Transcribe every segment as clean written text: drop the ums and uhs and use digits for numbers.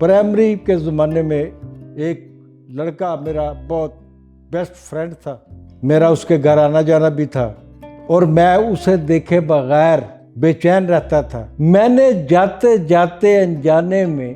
Primary के ज़माने में एक लड़का मेरा बहुत बेस्ट फ्रेंड था। मेरा उसके घर आना जाना भी था और मैं उसे देखे बगैर बेचैन रहता था। मैंने जाते जाते अनजाने में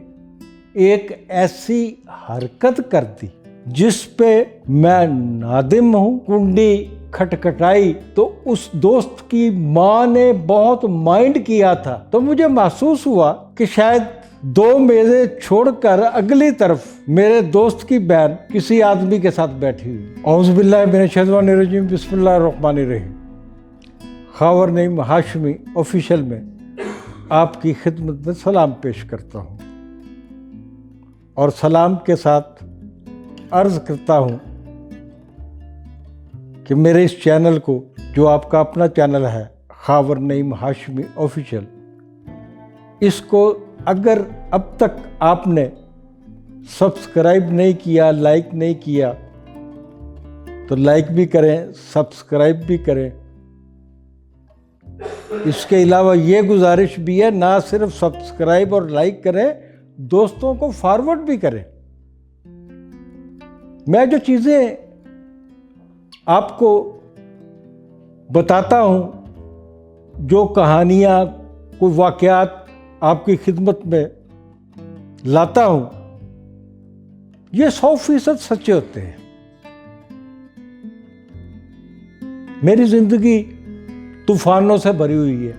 एक ऐसी हरकत कर दी जिस पे मैं नादिम हूँ। कुंडी खटखटाई तो उस दोस्त की माँ ने बहुत माइंड किया था, तो मुझे महसूस हुआ कि शायद 2 मेज़ें छोड़कर अगली तरफ मेरे दोस्त की बहन किसी आदमी के साथ बैठी हुई। औज़ु बिल्लाहि मिनश शैतानिर रजीम, बिस्मिल्लाहिर रहमानिर रहीम। खावर नईम हाशमी ऑफिशियल में आपकी खिदमत में सलाम पेश करता हूँ और सलाम के साथ अर्ज़ करता हूँ कि मेरे इस चैनल को, जो आपका अपना चैनल है खावर नईम हाशमी ऑफिशियल, इसको अगर अब तक आपने सब्सक्राइब नहीं किया, लाइक नहीं किया, तो लाइक भी करें, सब्सक्राइब भी करें। इसके अलावा ये गुजारिश भी है, ना सिर्फ सब्सक्राइब और लाइक करें, दोस्तों को फॉरवर्ड भी करें। मैं जो चीज़ें आपको बताता हूँ, जो कहानियाँ, कोई वाक़यात आपकी खिदमत में लाता हूँ, ये 100% सच्चे होते हैं। मेरी ज़िंदगी तूफ़ानों से भरी हुई है,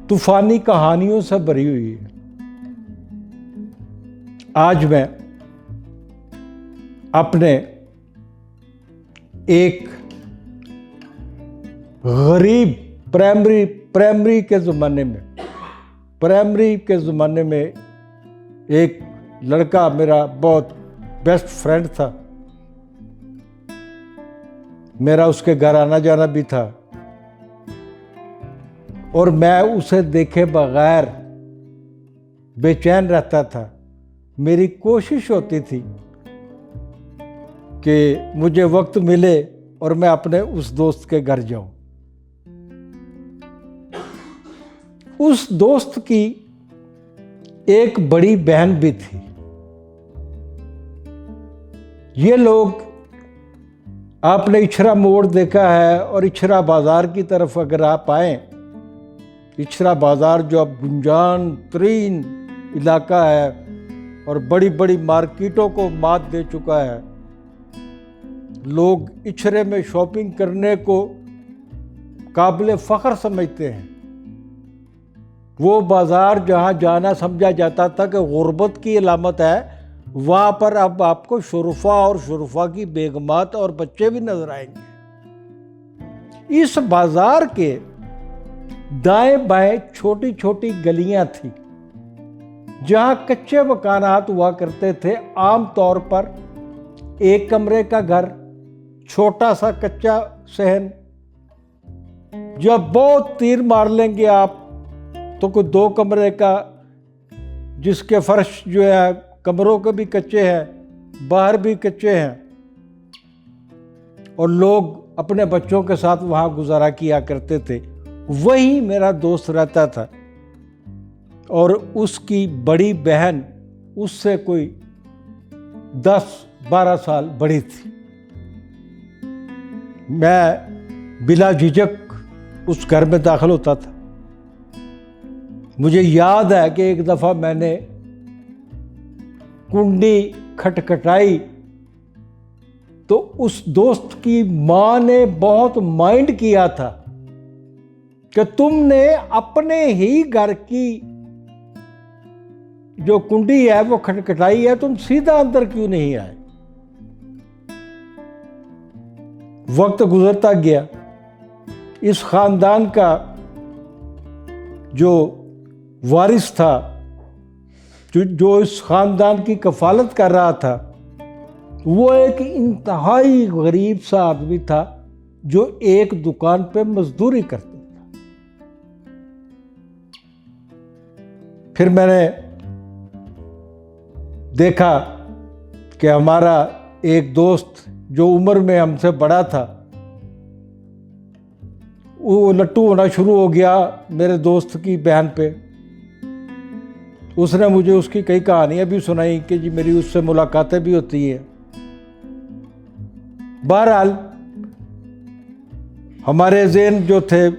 तूफ़ानी कहानियों से भरी हुई है। आज मैं अपने एक गरीब प्राइमरी के ज़माने में एक लड़का मेरा बहुत बेस्ट फ्रेंड था। मेरा उसके घर आना जाना भी था और मैं उसे देखे बगैर बेचैन रहता था। मेरी कोशिश होती थी कि मुझे वक्त मिले और मैं अपने उस दोस्त के घर जाऊं। उस दोस्त की एक बड़ी बहन भी थी। ये लोग, आपने इछरा मोड़ देखा है और इछरा बाजार की तरफ अगर आप आए, इछरा बाजार जो अब गुंजान तरीन इलाका है और बड़ी बड़ी मार्केटों को मात दे चुका है, लोग इछरे में शॉपिंग करने को काबिल फ़ख्र समझते हैं। वो बाज़ार जहाँ जाना समझा जाता था कि गुर्बत की अलामत है, वहाँ पर अब आपको शुरफा और शुरफा की बेगमात और बच्चे भी नजर आएंगे। इस बाज़ार के दाएं बाएं छोटी छोटी गलियां थी जहाँ कच्चे मकानात हुआ करते थे। आम तौर पर एक कमरे का घर, छोटा सा कच्चा सहन। जब बहुत तीर मार लेंगे आप तो कोई 2 कमरे का, जिसके फर्श जो है कमरों के भी कच्चे हैं, बाहर भी कच्चे हैं, और लोग अपने बच्चों के साथ वहाँ गुजारा किया करते थे। वही मेरा दोस्त रहता था और उसकी बड़ी बहन उससे कोई 10-12 साल बड़ी थी। मैं बिला झिझक उस घर में दाखिल होता था। मुझे याद है कि एक दफ़ा मैंने कुंडी खटखटाई तो उस दोस्त की माँ ने बहुत माइंड किया था कि तुमने अपने ही घर की जो कुंडी है वो खटखटाई है, तुम सीधा अंदर क्यों नहीं आए। वक्त गुजरता गया। इस खानदान का जो वारिस था, जो इस खानदान की कफालत कर रहा था, वो एक इंतहाई गरीब सा आदमी था जो एक दुकान पे मजदूरी करता था। फिर मैंने देखा कि हमारा एक दोस्त जो उम्र में हमसे बड़ा था, वो लट्टू होना शुरू हो गया मेरे दोस्त की बहन पे, उसने मुझे उसकी कई कहानियां भी सुनाई कि जी मेरी उससे मुलाकातें भी होती हैं। बहरहाल हमारे ज़हन जो थे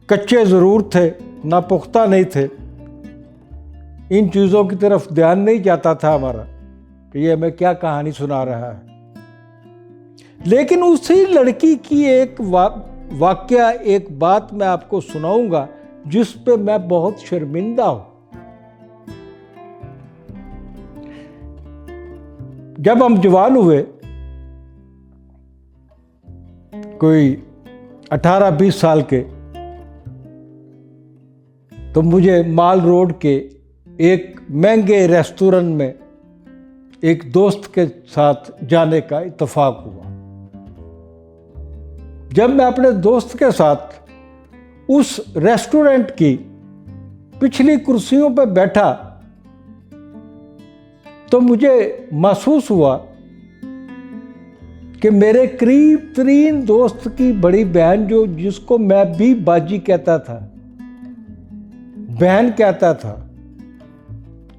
कच्चे ज़रूर थे, ना पुख्ता नहीं थे। इन चीज़ों की तरफ ध्यान नहीं जाता था हमारा कि ये हमें क्या कहानी सुना रहा है। लेकिन उसी लड़की की एक वाकया, एक बात मैं आपको सुनाऊंगा जिस पे मैं बहुत शर्मिंदा हूं। जब हम जवान हुए, कोई 18-20 साल के, तो मुझे माल रोड के एक महंगे रेस्टोरेंट में एक दोस्त के साथ जाने का इत्तेफाक हुआ। जब मैं अपने दोस्त के साथ उस रेस्टोरेंट की पिछली कुर्सियों पर बैठा तो मुझे महसूस हुआ कि मेरे करीब तरीन दोस्त की बड़ी बहन, जो जिसको मैं भी बाजी कहता था, बहन कहता था,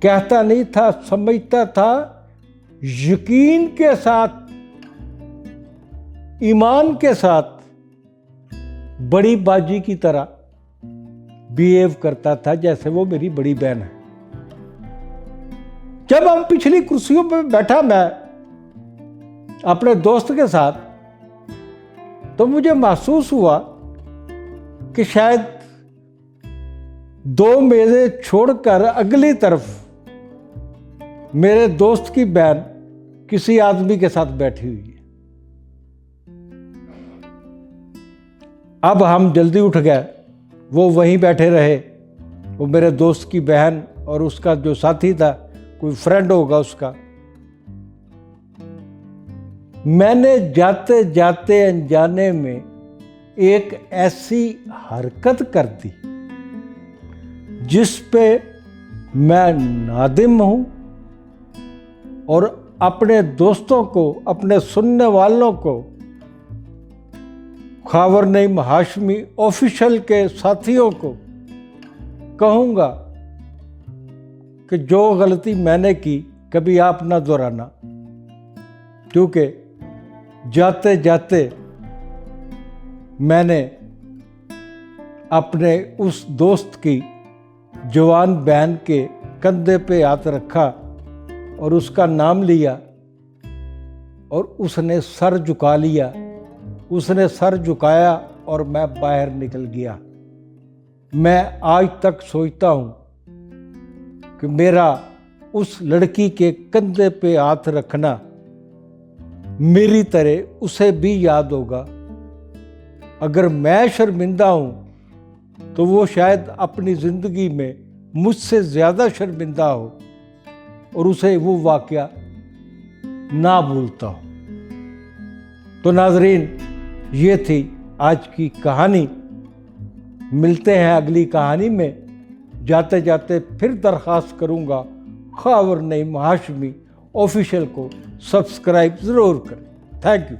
कहता नहीं था, समझता था, यकीन के साथ, ईमान के साथ बड़ी बाजी की तरह बिहेव करता था जैसे वो मेरी बड़ी बहन है। जब हम पिछली कुर्सियों पर बैठा मैं अपने दोस्त के साथ, तो मुझे महसूस हुआ कि शायद 2 मेज़ें छोड़कर अगली तरफ मेरे दोस्त की बहन किसी आदमी के साथ बैठी हुई है। अब हम जल्दी उठ गए, वो वहीं बैठे रहे। वो मेरे दोस्त की बहन और उसका जो साथी था, कोई फ्रेंड होगा उसका। मैंने जाते जाते अनजाने में एक ऐसी हरकत कर दी जिस पे मैं नादिम हूं और अपने दोस्तों को, अपने सुनने वालों को, खावर नईम हाशमी ऑफिशियल के साथियों को कहूँगा कि जो गलती मैंने की कभी आप ना दोहराना, क्योंकि जाते जाते मैंने अपने उस दोस्त की जवान बहन के कंधे पे हाथ रखा और उसका नाम लिया और उसने सर झुका लिया। उसने सर झुकाया और मैं बाहर निकल गया। मैं आज तक सोचता हूं कि मेरा उस लड़की के कंधे पे हाथ रखना मेरी तरह उसे भी याद होगा। अगर मैं शर्मिंदा हूं तो वो शायद अपनी ज़िंदगी में मुझसे ज़्यादा शर्मिंदा हो और उसे वो वाक़या ना भूलता हो। तो नाज़रीन, ये थी आज की कहानी। मिलते हैं अगली कहानी में। जाते जाते फिर दरख्वास्त करूँगा, खावर नईम हाशमी ऑफिशियल को सब्सक्राइब ज़रूर करें। Thank you.